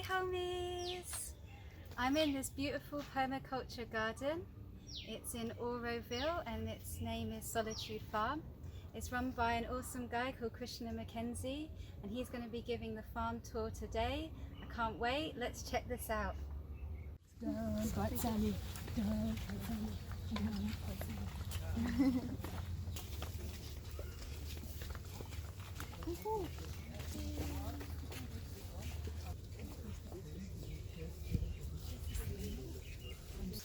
homies! I'm in this beautiful permaculture garden. It's in Auroville and its name is Solitude Farm. It's run by an awesome guy called Krishna McKenzie and he's going to be giving the farm tour today. I can't wait, let's check this out.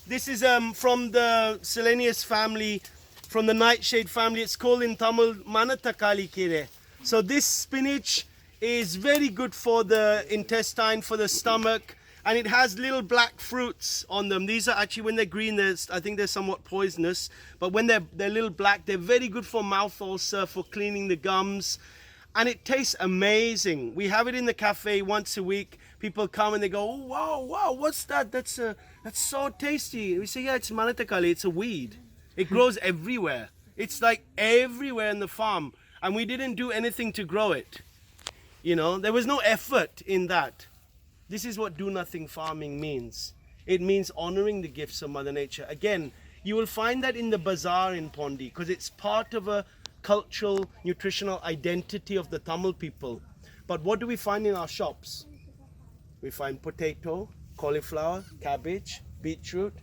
This is from the Selenius family, from the nightshade family. It's called in Tamil Manatakali Kire. So this spinach is very good for the intestine, for the stomach, and it has little black fruits on them. These are actually, when they're green, I think they're somewhat poisonous, but when they're little black, they're very good for mouth ulcer, for cleaning the gums, and it tastes amazing. We have it in the cafe once a week. People come and they go, oh, wow, what's that? That's so tasty. We say, yeah, it's Manatakali, it's a weed. It grows everywhere. It's like everywhere in the farm. And we didn't do anything to grow it. You know, there was no effort in that. This is what do nothing farming means. It means honoring the gifts of Mother Nature. Again, you will find that in the bazaar in Pondi, because it's part of a cultural, nutritional identity of the Tamil people. But what do we find in our shops? We find potato, cauliflower, cabbage, beetroot,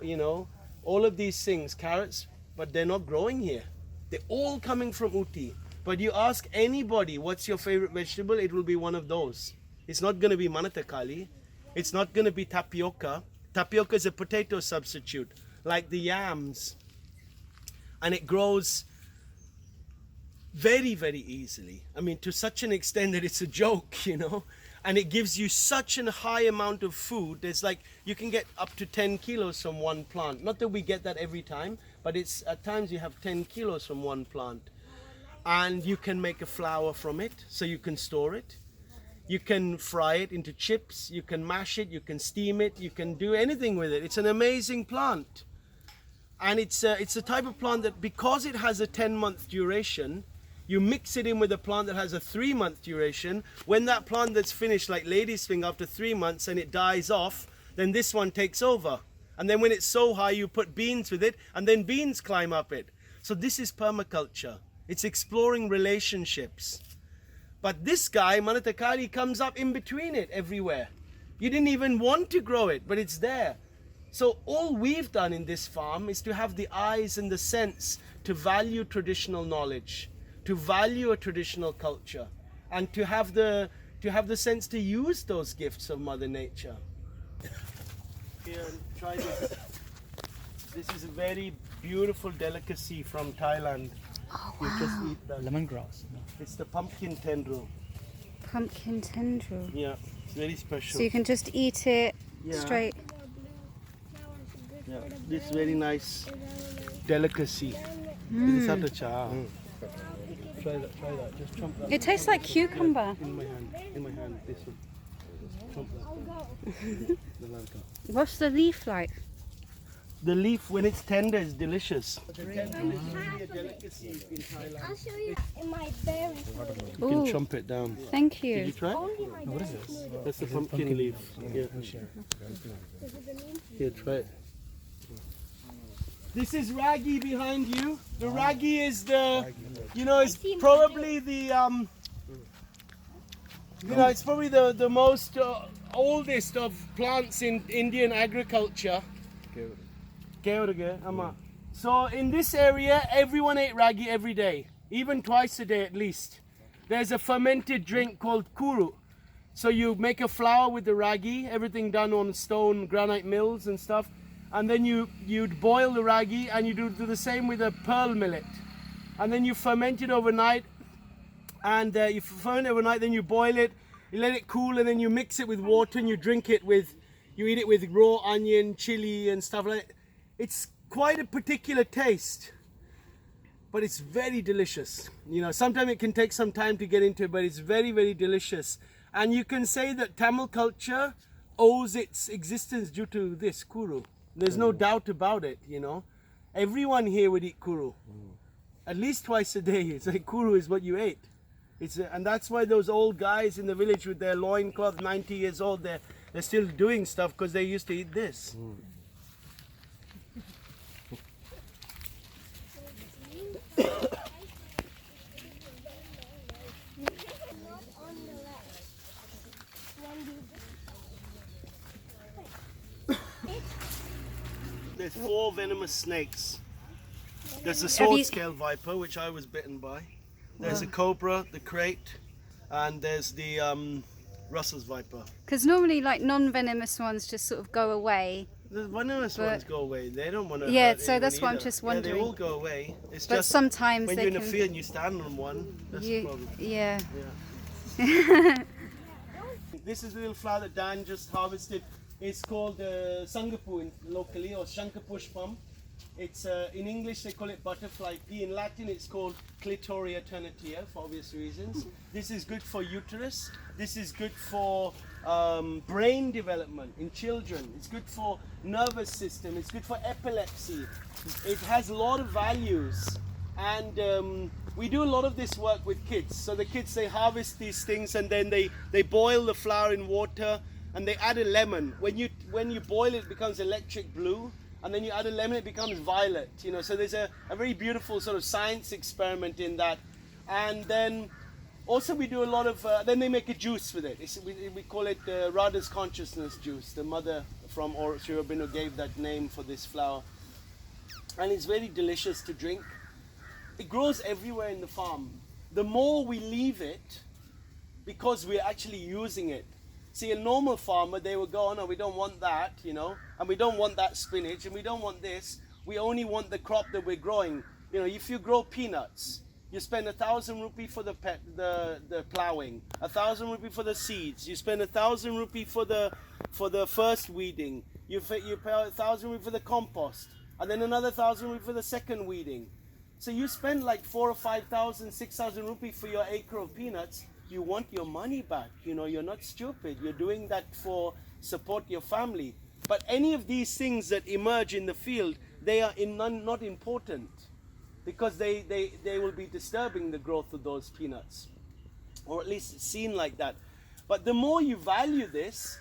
you know, all of these things, carrots, but they're not growing here. They're all coming from Uti. But you ask anybody, what's your favorite vegetable? It will be one of those. It's not going to be Manatakali. It's not going to be tapioca. Tapioca is a potato substitute, like the yams. And it grows very, very easily. I mean, to such an extent that it's a joke, you know. And it gives you such a high amount of food. There's like, you can get up to 10 kilos from one plant. Not that we get that every time, but it's at times you have 10 kilos from one plant. And you can make a flour from it, so you can store it. You can fry it into chips, you can mash it, you can steam it, you can do anything with it. It's an amazing plant. And it's a type of plant that, because it has a 10-month duration, you mix it in with a plant that has a 3-month duration. When that plant that's finished, like lady's finger, after 3 months and it dies off, then this one takes over. And then when it's so high, you put beans with it, and then beans climb up it. So this is permaculture. It's exploring relationships. But this guy, Manatakali, comes up in between it everywhere. You didn't even want to grow it, but it's there. So all we've done in this farm is to have the eyes and the sense to value traditional knowledge, to value a traditional culture, and to have the sense to use those gifts of Mother Nature. Here, try this. This is a very beautiful delicacy from Thailand. Oh, you wow. just eat that. Lemongrass. It's the pumpkin tendril. Pumpkin tendril. Yeah, it's very special. So you can just eat it straight. Yeah, this very nice delicacy. Mm. Try that. Just chomp that. It tastes like cucumber. In my hand, this one. Chomp that. The lanka. What's the leaf like? The leaf, when it's tender, is delicious. The tendril is really a delicacy in Thailand. I'll show you in my berry. You can chomp it down. Thank Did you you. try? What is this? That's the pumpkin leaf. Here. Here, try it. This is ragi behind you. The ragi is the, it's probably the, it's probably the most oldest of plants in Indian agriculture. So in this area, everyone ate ragi every day, even twice a day at least. There's a fermented drink called kuru. So you make a flour with the ragi, everything done on stone granite mills and stuff. And then you'd boil the ragi, and you do the same with a pearl millet. And then you ferment it overnight, and you ferment it overnight, then you boil it, you let it cool, and then you mix it with water, and you drink it you eat it with raw onion, chili, and stuff like that. It's quite a particular taste, but it's very delicious. Sometimes it can take some time to get into it, but it's very, very delicious. And you can say that Tamil culture owes its existence due to this, kuru. There's no doubt about it, Everyone here would eat kuru. At least twice a day. It's like kuru is what you ate. And that's why those old guys in the village with their loincloth, 90 years old, they're still doing stuff because they used to eat this. There's 4 venomous snakes. There's the sword scale viper, which I was bitten by. There's a cobra, the crate, and there's the Russell's viper. Because normally, like non-venomous ones just sort of go away. The venomous ones go away. They don't want to. Yeah, hurt so that's anyone why I'm either. just wondering. Yeah, they all go away. It's But just sometimes when they you're in a can. field and you stand on one, that's the problem. Yeah. Yeah. This is the little flower that Dan just harvested. It's called Sangapu locally, or Shankapushpam. It's in English they call it butterfly pea. In Latin it's called Clitoria ternatia for obvious reasons. This is good for uterus. This is good for brain development in children. It's good for nervous system. It's good for epilepsy. It has a lot of values, and we do a lot of this work with kids. So the kids, they harvest these things and then they boil the flower in water and they add a lemon. When you boil it, it becomes electric blue. And then you add a lemon, it becomes violet, you know. So there's a very beautiful sort of science experiment in that. And then also we do a lot of, then they make a juice with it. We call it Radha's consciousness juice. The mother from Sri Aurobindo gave that name for this flower. And it's very delicious to drink. It grows everywhere in the farm. The more we leave it, because we're actually using it. See, a normal farmer, they will go, oh no, we don't want that, you know, and we don't want that spinach, and we don't want this. We only want the crop that we're growing. You know, if you grow peanuts, you spend 1,000 rupee for the plowing, 1,000 rupee for the seeds. You spend 1,000 rupee for the first weeding. You pay 1,000 rupee for the compost, and then another 1,000 rupee for the second weeding. So you spend like 4,000 or 5,000, 6,000 rupee for your acre of peanuts. You want your money back, you know, you're not stupid. You're doing that for support your family. But any of these things that emerge in the field, they are not important because they will be disturbing the growth of those peanuts, or at least it's seen like that. But the more you value this,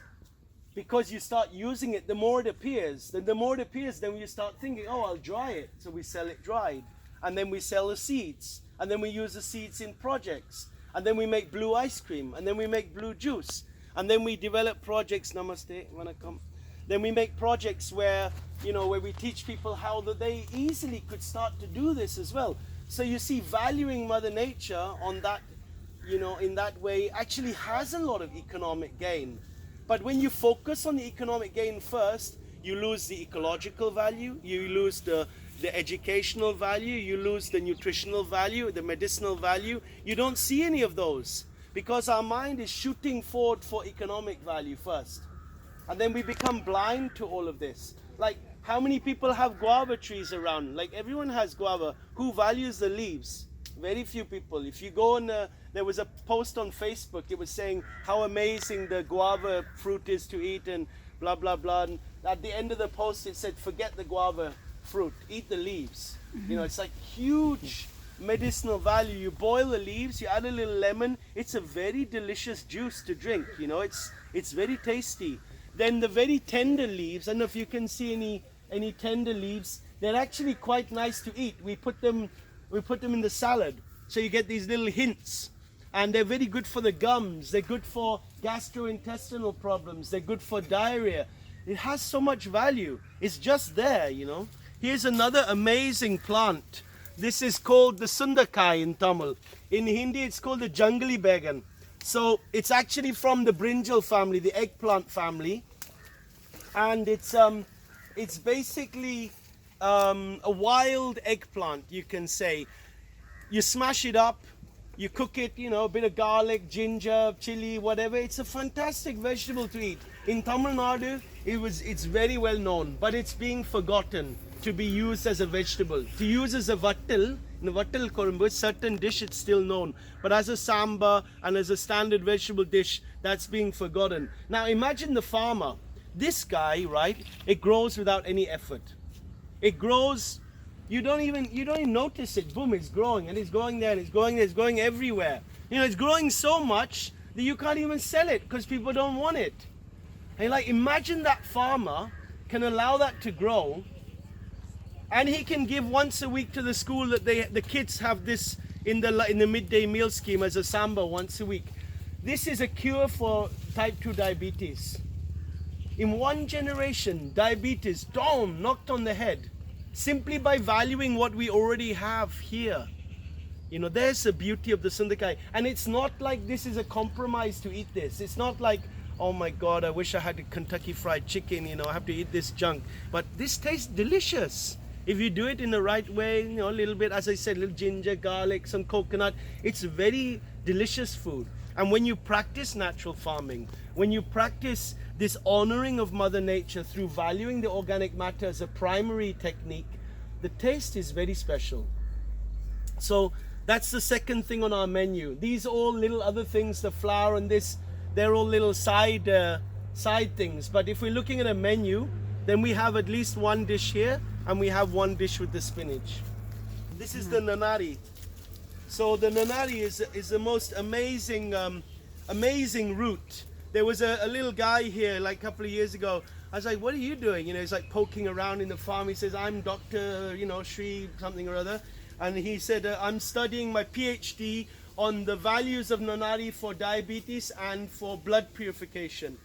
because you start using it, the more it appears. Then the more it appears, then you start thinking, oh, I'll dry it. So we sell it dried. And then we sell the seeds. And then we use the seeds in projects. And then we make blue ice cream, and then we make blue juice, and then we develop projects. Namaste, wanna come? Then we make projects where, you know, where we teach people how that they easily could start to do this as well. So you see, valuing Mother Nature on that, you know, in that way actually has a lot of economic gain. But when you focus on the economic gain first, you lose the ecological value, you lose the educational value, you lose the nutritional value, the medicinal value. You don't see any of those because our mind is shooting forward for economic value first. And then we become blind to all of this. Like, how many people have guava trees around? Like, everyone has guava. Who values the leaves? Very few people. If you go on, there was a post on Facebook, it was saying how amazing the guava fruit is to eat and blah, blah, blah. And at the end of the post, it said, forget the guava fruit, eat the leaves. You know, it's like huge medicinal value. You boil the leaves, you add a little lemon, it's a very delicious juice to drink, you know, it's very tasty. Then the very tender leaves, I don't know if you can see any tender leaves, they're actually quite nice to eat. We put them in the salad, so you get these little hints, and they're very good for the gums, they're good for gastrointestinal problems, they're good for diarrhea. It has so much value. It's just there, you know. Here's another amazing plant. This is called the Sundakai in Tamil. In Hindi, it's called the Jungly Bagan. So it's actually from the brinjal family, the eggplant family. And it's basically a wild eggplant, you can say. You smash it up, you cook it, you know, a bit of garlic, ginger, chili, whatever. It's a fantastic vegetable to eat. In Tamil Nadu, it's very well known, but it's being forgotten to be used as a vegetable. To use as a vattal, in the vattal korumbu, certain dish it's still known, but as a sambar and as a standard vegetable dish, that's being forgotten. Now imagine the farmer. This guy, right, it grows without any effort. It grows, you don't even notice it. Boom, it's growing, and it's going there, and it's going there, it's going everywhere. You know, it's growing so much that you can't even sell it because people don't want it. And like, imagine that farmer can allow that to grow, and he can give once a week to the school that the kids have this in the midday meal scheme as a samba once a week. This is a cure for type 2 diabetes. In one generation, diabetes, knocked on the head, simply by valuing what we already have here. You know, there's the beauty of the Sundakai. And it's not like this is a compromise to eat this. It's not like, oh my God, I wish I had a Kentucky Fried Chicken, you know, I have to eat this junk. But this tastes delicious. If you do it in the right way, you know, a little bit, as I said, a little ginger, garlic, some coconut, it's very delicious food. And when you practice natural farming, when you practice this honoring of Mother Nature through valuing the organic matter as a primary technique, the taste is very special. So that's the second thing on our menu. These are all little other things, the flour and this, they're all little side things. But if we're looking at a menu, then we have at least one dish here, and we have one dish with the spinach. This is the nanari. So the nanari is the most amazing root. There was a little guy here like a couple of years ago. I was like, what are you doing? You know, he's like poking around in the farm. He says, I'm Dr. You know, Sri something or other. And he said, I'm studying my PhD on the values of nanari for diabetes and for blood purification.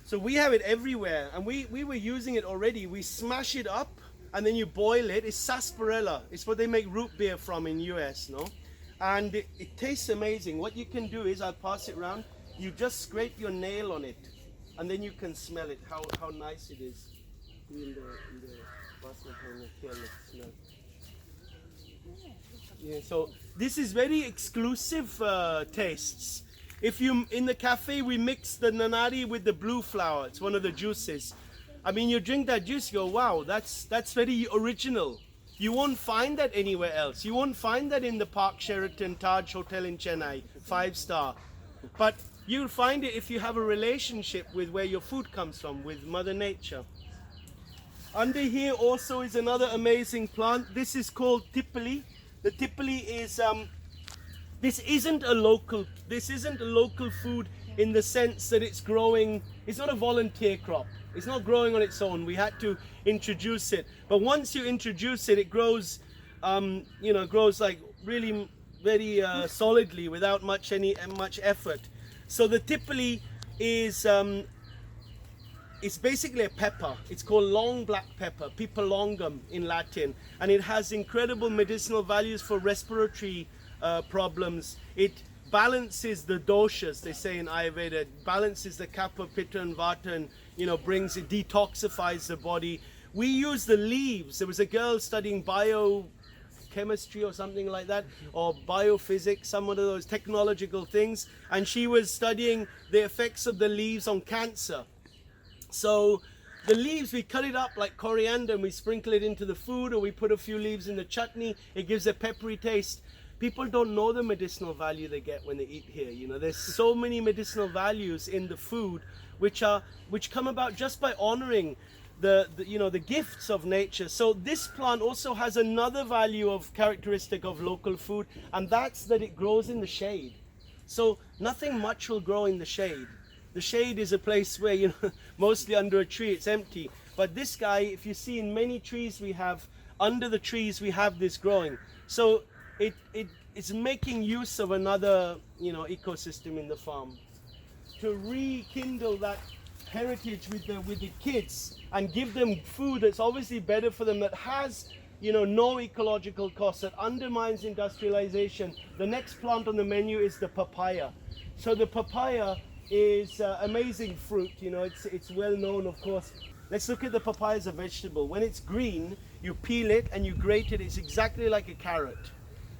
So we have it everywhere, and we were using it already. We smash it up and then you boil it. It's sarsaparilla. It's what they make root beer from in US, no? And it tastes amazing. What you can do is, I'll pass it around, you just scrape your nail on it and then you can smell it, how nice it is. In the basket here, let's smell. Yeah, so this is very exclusive tastes. If you, in the cafe, we mix the nanari with the blue flower. It's one of the juices. I mean, you drink that juice, you go, wow, that's very original. You won't find that anywhere else. You won't find that in the Park Sheraton Taj Hotel in Chennai, 5-star. But you'll find it if you have a relationship with where your food comes from, with Mother Nature. Under here also is another amazing plant. This is called tipali. The tipali is, this isn't a local food in the sense that it's growing, it's not a volunteer crop. It's not growing on its own. We had to introduce it. But once you introduce it, it grows, you know, grows like really very solidly without much effort. So the tipali is, it's basically a pepper. It's called long black pepper, pipalongum in Latin, and it has incredible medicinal values for respiratory problems. It balances the doshas, they say in Ayurveda. It balances the kapha, pitta, and vata, and you know, it detoxifies the body. We use the leaves. There was a girl studying biochemistry or something like that, or biophysics, some of those technological things, and she was studying the effects of the leaves on cancer. So the leaves, we cut it up like coriander and we sprinkle it into the food, or we put a few leaves in the chutney. It gives a peppery taste. People don't know the medicinal value they get when they eat here. You know, there's so many medicinal values in the food which come about just by honoring the gifts of nature. So this plant also has another value of characteristic of local food, and that's that it grows in the shade. So nothing much will grow in the shade. The shade is a place where, you know, mostly under a tree, it's empty. But this guy, if you see in many trees we have, under the trees we have this growing. So it's making use of another, you know, ecosystem in the farm. To rekindle that heritage with the kids and give them food that's obviously better for them, that has, you know, no ecological cost, that undermines industrialization. The next plant on the menu is the papaya. So the papaya is amazing fruit, you know, it's well known, of course. Let's look at the papaya as a vegetable. When it's green, you peel it and you grate it. It's exactly like a carrot.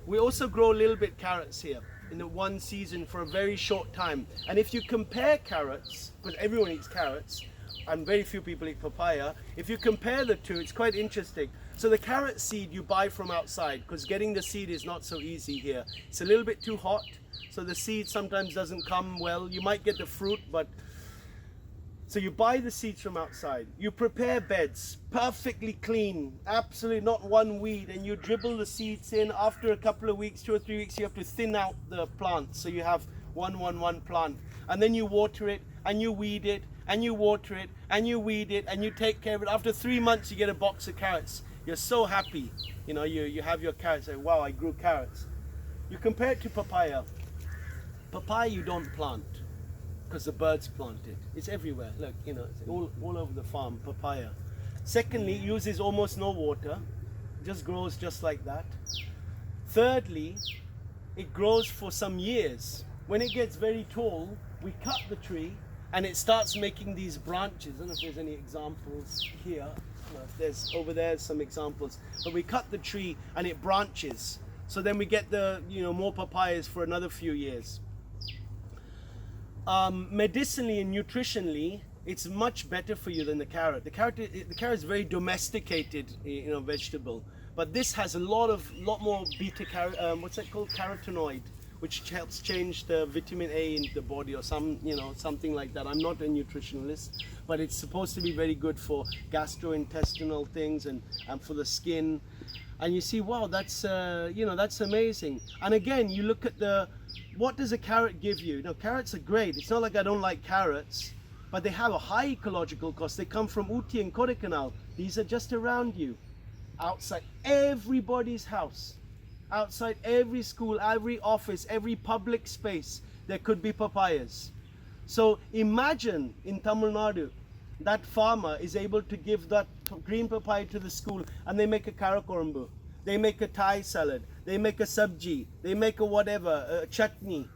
We also grow a little bit carrots here in the one season for a very short time. And if you compare carrots, because everyone eats carrots and very few people eat papaya, if you compare the two, it's quite interesting. So the carrot seed you buy from outside, because getting the seed is not so easy here. It's a little bit too hot, so the seed sometimes doesn't come well. You might get the fruit, but So you buy the seeds from outside, you prepare beds, perfectly clean, absolutely not one weed, and you dribble the seeds in. After a couple of weeks, 2 or 3 weeks, you have to thin out the plant, so you have one plant. And then you water it, and you weed it, and you water it, and you weed it, and you take care of it. After 3 months, you get a box of carrots. You're so happy. You know, you have your carrots, like, wow, I grew carrots. You compare it to papaya. Papaya you don't plant, because the birds plant it. It's everywhere. Look, you know, it's all over the farm, papaya. Secondly, it uses almost no water. Just grows just like that. Thirdly, it grows for some years. When it gets very tall, we cut the tree and it starts making these branches. I don't know if there's any examples here. No, there's over there some examples. But we cut the tree and it branches. So then we get the, you know, more papayas for another few years. Medicinally and nutritionally, it's much better for you than the carrot. The carrot is very domesticated, you know, vegetable. But this has a lot more beta what's that called? Carotenoid, which helps change the vitamin A in the body, or something like that. I'm not a nutritionalist, but it's supposed to be very good for gastrointestinal things and for the skin. And you see, wow, that's that's amazing. And again, you look at what does a carrot give you? You know, carrots are great. It's not like I don't like carrots, but they have a high ecological cost. They come from Ooty and Kodaikanal. These are just around you, outside everybody's house, outside every school, every office, every public space. There could be papayas. So imagine in Tamil Nadu, that farmer is able to give that green papaya to the school, and they make a karakorumbu, they make a Thai salad, they make a sabji, they make a whatever, a chutney.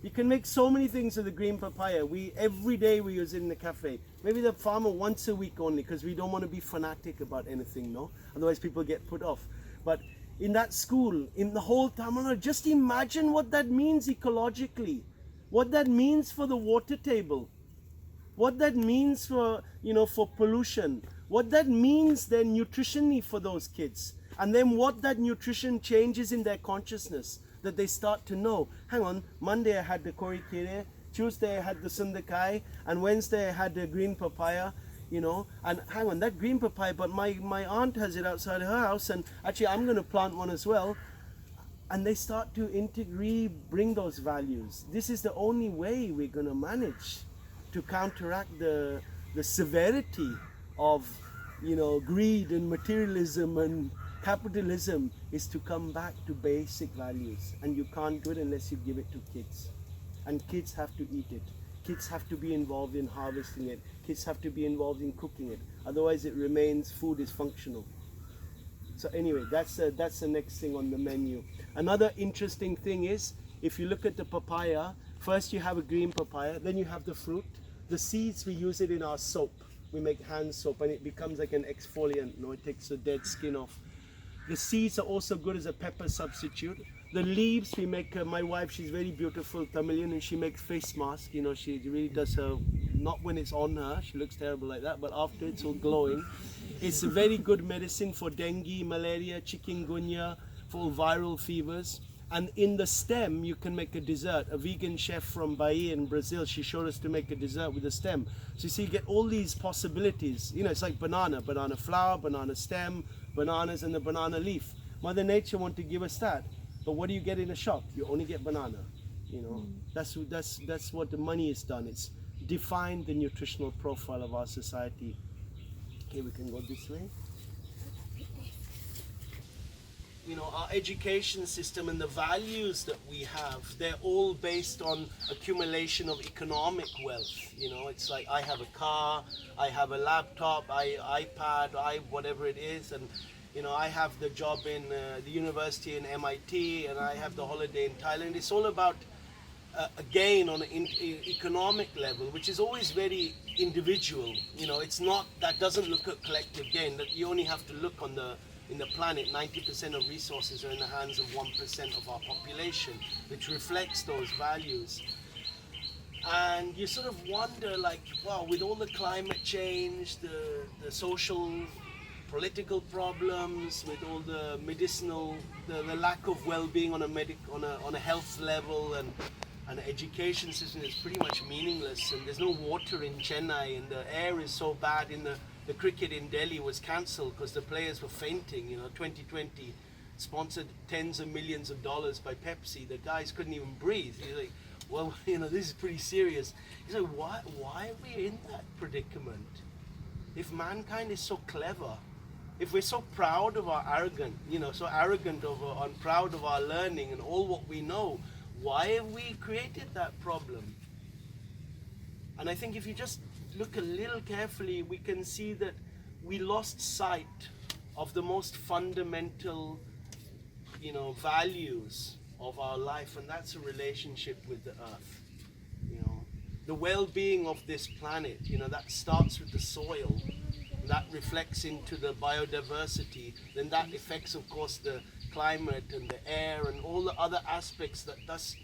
You can make so many things with the green papaya. Every day we use it in the cafe. Maybe the farmer once a week only, because we don't want to be fanatic about anything, no? Otherwise people get put off. But in that school, in the whole Tamil Nadu, just imagine what that means ecologically, what that means for the water table, what that means for, for pollution, what that means then nutritionally for those kids, and then what that nutrition changes in their consciousness, that they start to know, hang on, Monday I had the korikere, Tuesday I had the sundakai, and Wednesday I had the green papaya, and hang on, that green papaya, but my aunt has it outside her house, and actually I'm going to plant one as well. And they start to bring those values. This is the only way we're going to manage to counteract the severity of, greed and materialism and capitalism, is to come back to basic values. And you can't do it unless you give it to kids. And kids have to eat it. Kids have to be involved in harvesting it. Kids have to be involved in cooking it. Otherwise food is functional. So anyway, that's the next thing on the menu. Another interesting thing is, if you look at the papaya, first you have a green papaya, then you have the fruit. The seeds, we use it in our soap. We make hand soap, and it becomes like an exfoliant. It takes the dead skin off. The seeds are also good as a pepper substitute. The leaves, we make, my wife, she's very beautiful Tamilian, and she makes face masks. She really does her, not when it's on her, she looks terrible like that, but after it's all glowing. It's a very good medicine for dengue, malaria, chikungunya, for viral fevers. And in the stem, you can make a dessert. A vegan chef from Bahia in Brazil, she showed us to make a dessert with a stem. So you see, you get all these possibilities. It's like banana flower, banana stem, bananas, and the banana leaf. Mother Nature want to give us that. But what do you get in a shop? You only get banana. That's what the money has done. It's defined the nutritional profile of our society. Okay, we can go this way. Our education system and the values that we have, they're all based on accumulation of economic wealth. It's like, I have a car, I have a laptop, iPad, whatever it is, and I have the job in the university in MIT, and I have the holiday in Thailand. It's all about a gain on an economic level, which is always very individual. It's not, that doesn't look at collective gain. That you only have to look in the planet, 90% of resources are in the hands of 1% of our population, which reflects those values. And you sort of wonder, like, wow, with all the climate change, the social, political problems, with all the medicinal, the lack of well-being on a health level, and and the education system is pretty much meaningless, and there's no water in Chennai, and the air is so bad. The cricket in Delhi was cancelled because the players were fainting. 2020 sponsored tens of millions of dollars by Pepsi. The guys couldn't even breathe. You're like, well, this is pretty serious. He's like, why are we in that predicament? If mankind is so clever, if we're so proud of our arrogant, so arrogant and proud of our learning and all what we know, why have we created that problem? And I think if you just look a little carefully, we can see that we lost sight of the most fundamental, values of our life, and that's a relationship with the earth. The well-being of this planet, that starts with the soil, that reflects into the biodiversity, then that affects, of course, the climate and the air and all the other aspects that thus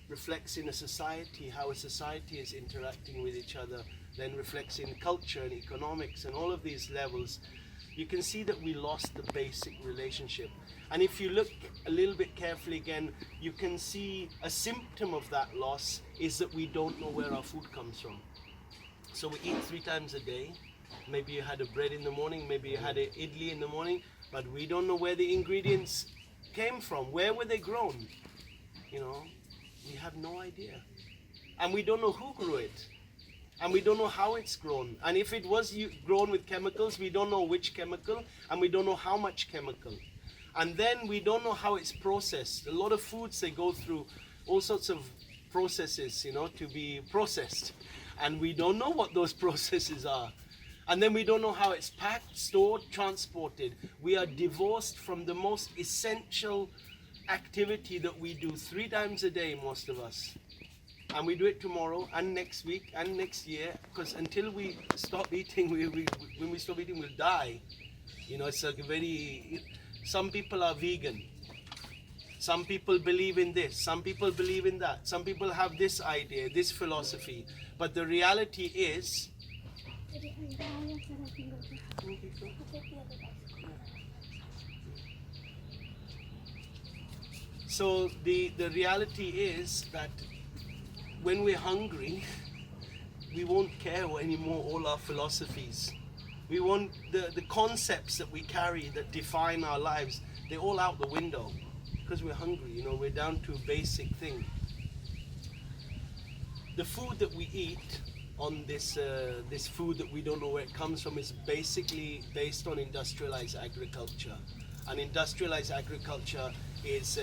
reflects in a society, how a society is interacting with each other, then reflects in culture and economics and all of these levels. You can see that we lost the basic relationship. And if you look a little bit carefully again, you can see a symptom of that loss is that we don't know where our food comes from. So we eat 3 times a day. Maybe you had a bread in the morning, maybe you had an idli in the morning, but we don't know where the ingredients came from. Where were they grown? We have no idea. And we don't know who grew it. And we don't know how it's grown. And if it was grown with chemicals, we don't know which chemical, and we don't know how much chemical. And then we don't know how it's processed. A lot of foods, they go through all sorts of processes, to be processed. And we don't know what those processes are. And then we don't know how it's packed, stored, transported. We are divorced from the most essential activity that we do 3 times a day, most of us. And we do it tomorrow and next week and next year, because until we stop eating, when we stop eating, we'll die. It's like some people are vegan. Some people believe in this. Some people believe in that. Some people have this idea, this philosophy. But the reality is, so the reality is that when we're hungry, we won't care anymore all our philosophies. We want the concepts that we carry that define our lives, they're all out the window because we're hungry. We're down to a basic thing. The food that we eat on this food that we don't know where it comes from is basically based on industrialized agriculture. And industrialized agriculture is,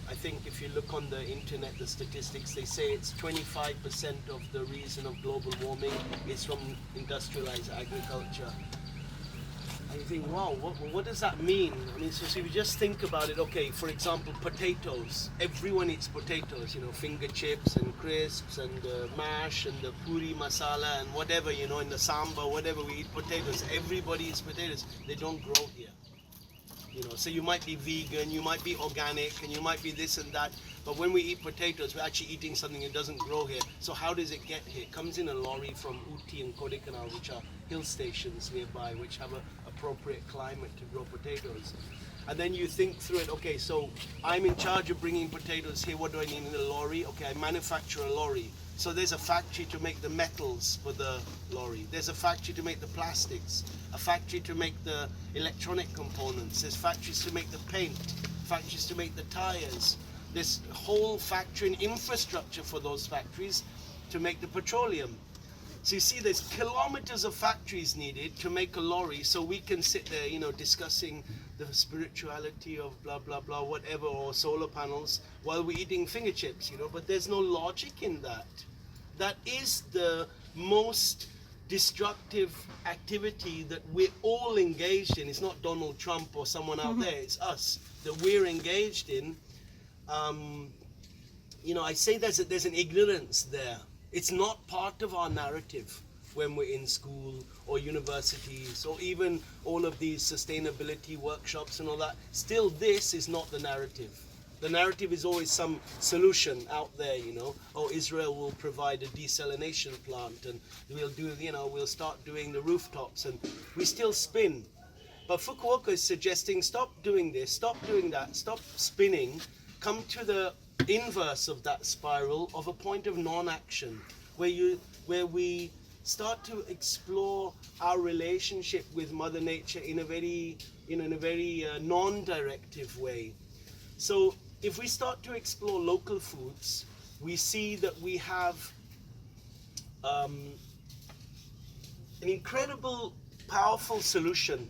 I think if you look on the internet, the statistics, they say it's 25% of the reason of global warming is from industrialized agriculture. And you think, wow, what does that mean? So if you just think about it, okay, for example, potatoes. Everyone eats potatoes, finger chips and crisps and mash and the puri masala and whatever, in the samba, whatever, we eat potatoes. Everybody eats potatoes. They don't grow here. So you might be vegan, you might be organic, and you might be this and that, but when we eat potatoes, we're actually eating something that doesn't grow here. So how does it get here? It comes in a lorry from Ooty and Kodaikanal, which are hill stations nearby, which have an appropriate climate to grow potatoes. And then you think through it, okay, so I'm in charge of bringing potatoes here, what do I need in a lorry? Okay, I manufacture a lorry. So there's a factory to make the metals for the lorry. There's a factory to make the plastics, a factory to make the electronic components. There's factories to make the paint, factories to make the tires. There's whole factory and infrastructure for those factories to make the petroleum. So you see there's kilometers of factories needed to make a lorry, so we can sit there, discussing the spirituality of blah, blah, blah, whatever, or solar panels while we're eating finger chips, but there's no logic in that. That is the most destructive activity that we're all engaged in. It's not Donald Trump or someone out there, it's us that we're engaged in. I say there's an ignorance there. It's not part of our narrative when we're in school or universities or even all of these sustainability workshops and all that. Still, this is not the narrative. The narrative is always some solution out there, Oh, Israel will provide a desalination plant and we'll do, we'll start doing the rooftops, and we still spin. But Fukuoka is suggesting stop doing this, stop doing that, stop spinning, come to the inverse of that spiral of a point of non-action, where we start to explore our relationship with Mother Nature in a very non-directive way. So if we start to explore local foods, we see that we have an incredible, powerful solution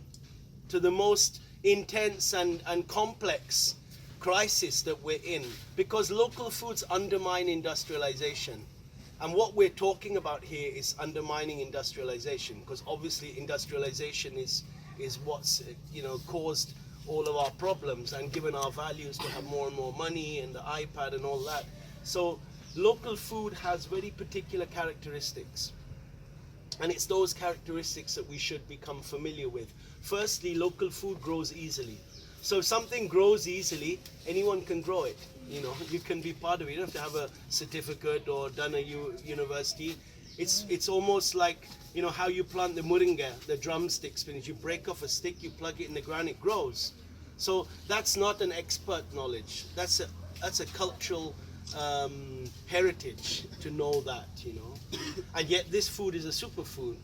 to the most intense and complex crisis that we're in, because local foods undermine industrialization. And what we're talking about here is undermining industrialization, because obviously industrialization is what's caused all of our problems and given our values to have more and more money and the iPad and all that. So local food has very particular characteristics, and it's those characteristics that we should become familiar with. Firstly, local food grows easily. So if something grows easily, anyone can grow it. You can be part of it. You don't have to have a certificate or done a university. It's almost like how you plant the moringa, the drumstick spinach. You break off a stick, you plug it in the ground, it grows. So that's not an expert knowledge. That's a cultural heritage to know that. And yet this food is a superfood.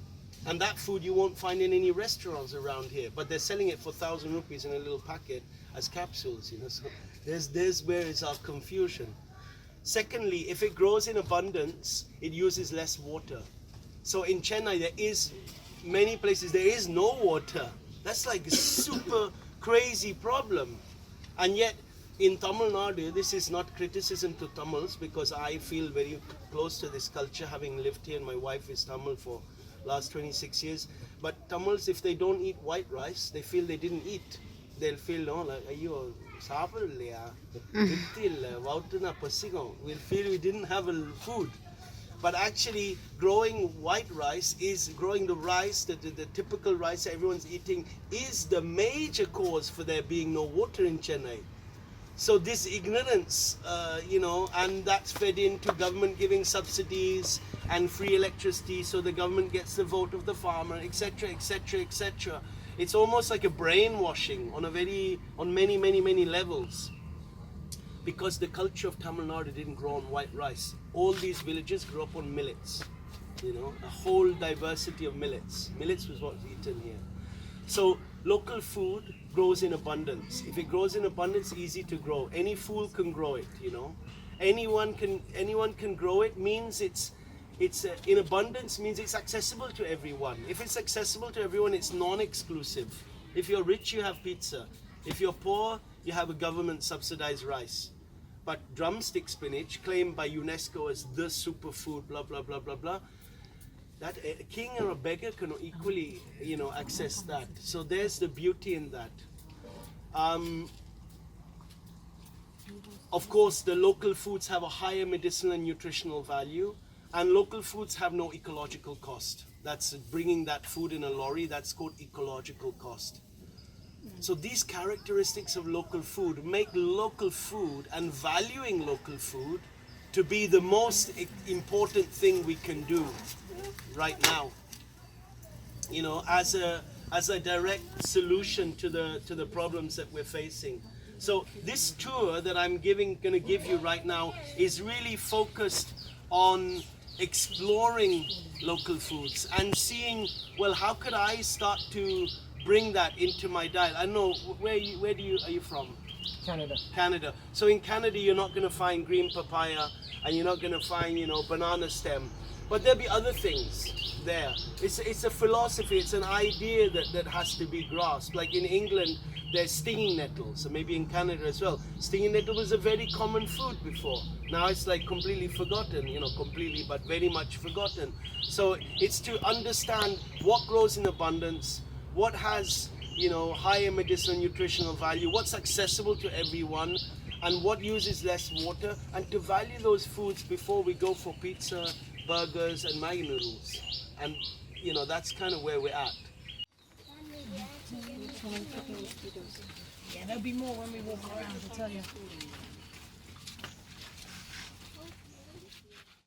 And that food you won't find in any restaurants around here, but they're selling it for 1,000 rupees in a little packet as capsules, So there's where is our confusion. Secondly, if it grows in abundance, it uses less water. So in Chennai, there is many places there is no water. That's like a super crazy problem. And yet in Tamil Nadu, this is not criticism to Tamils, because I feel very close to this culture, having lived here, and my wife is Tamil for last 26 years. But Tamils, if they don't eat white rice, they feel they didn't eat. They'll feel, like, ayyo, saapidalaya, vittilla, vautuna pasigam. We'll feel we didn't have a food. But actually, growing white rice is growing the rice, the typical rice that everyone's eating, is the major cause for there being no water in Chennai. So this ignorance, and that's fed into government giving subsidies and free electricity, so the government gets the vote of the farmer, etc., etc., etc. It's almost like a brainwashing on many levels, because the culture of Tamil Nadu didn't grow on white rice. All these villages grew up on millets, a whole diversity of millets. Millets was what's eaten here. So local food grows in abundance. If it grows in abundance, easy to grow. Any fool can grow it, Anyone can grow it, means it's in abundance, means it's accessible to everyone. If it's accessible to everyone, it's non-exclusive. If you're rich, you have pizza. If you're poor, you have a government subsidized rice. But drumstick spinach, claimed by UNESCO as the superfood, blah blah blah blah blah, that a king or a beggar can equally, access that. So there's the beauty in that. Of course, the local foods have a higher medicinal and nutritional value, and local foods have no ecological cost. That's bringing that food in a lorry, that's called ecological cost. So these characteristics of local food make local food and valuing local food to be the most important thing we can do right now, as a direct solution to the problems that we're facing. So this tour that I'm going to give you right now is really focused on exploring local foods and seeing, well, how could I start to bring that into my diet? I know, where are you from? Canada. So in Canada, you're not going to find green papaya, and you're not going to find, banana stem. But there'll be other things there. It's a philosophy, it's an idea that has to be grasped. Like in England, there's stinging nettles, so maybe in Canada as well. Stinging nettle was a very common food before. Now it's like completely forgotten, completely, but very much forgotten. So it's to understand what grows in abundance, what has, higher medicinal nutritional value, what's accessible to everyone, and what uses less water, and to value those foods before we go for pizza, burgers, and Maggi noodles. And, that's kind of where we're at. Yeah, there'll be more when we walk around, I tell you.